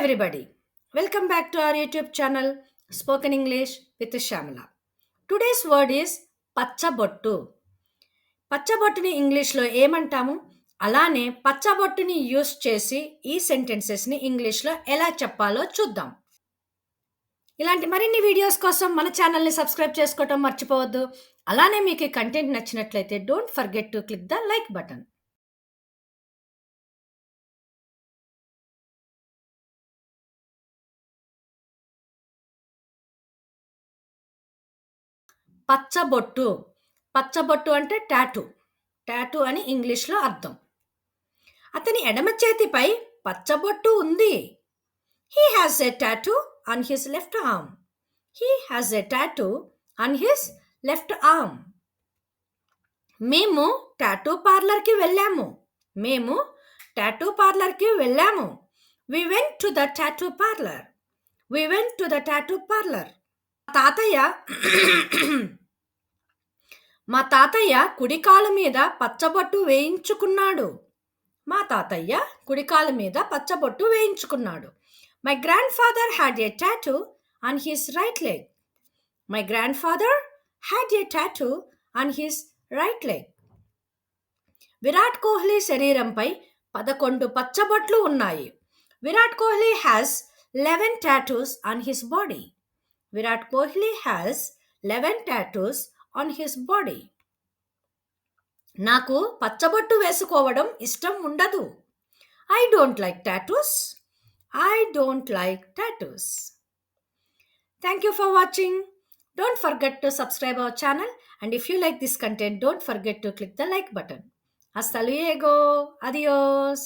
everybody. Welcome back to our YouTube channel Spoken English with Syamala. Today's word is పచ్చబొట్టు. పచ్చబొట్టుని ఇంగ్లీష్లో ఏమంటాము? అలానే పచ్చబొట్టుని use చేసి ఈ సెంటెన్సెస్ని ఇంగ్లీష్లో ఎలా చెప్పాలో చూద్దాం. ఇలాంటి మరిన్ని వీడియోస్ కోసం మన ఛానల్ని సబ్స్క్రైబ్ చేసుకోవటం మర్చిపోవద్దు. అలానే మీకు ఈ కంటెంట్ నచ్చినట్లయితే don't forget to click the like button. పచ్చబొట్టు. పచ్చబొట్టు అంటే టాటూ. టాటూ అని ఇంగ్లీష్లో అర్థం. అతని ఎడమ చేతిపై పచ్చబొట్టు ఉంది. He has a tattoo on his left arm. He has a tattoo on his left arm. మేము టాటూ పార్లర్కి వెళ్ళాము. మేము టాటూ పార్లర్కి వెళ్ళాము. We went to the tattoo parlour. We went to the tattoo parlour. తాతయ్య మా తాతయ్య కుడికాలు మీద పచ్చబొట్టు వేయించుకున్నాడు. మా తాతయ్య కుడికాలు మీద పచ్చబొట్టు వేయించుకున్నాడు. My grandfather had a tattoo on his right leg. My grandfather had a tattoo on his right leg. Virat Kohli శరీరంపై 11 పచ్చబొట్లు ఉన్నాయి. Virat Kohli has 11 tattoos on his body. Virat Kohli has 11 tattoos on his body. నాకు పచ్చబొట్టు వేసుకోవడం ఇష్టం ఉండదు. I don't like tattoos. I don't like tattoos. Thank you for watching. Don't forget to subscribe our channel, and if you like this content, don't forget to click the like button. Hasta luego. Adios.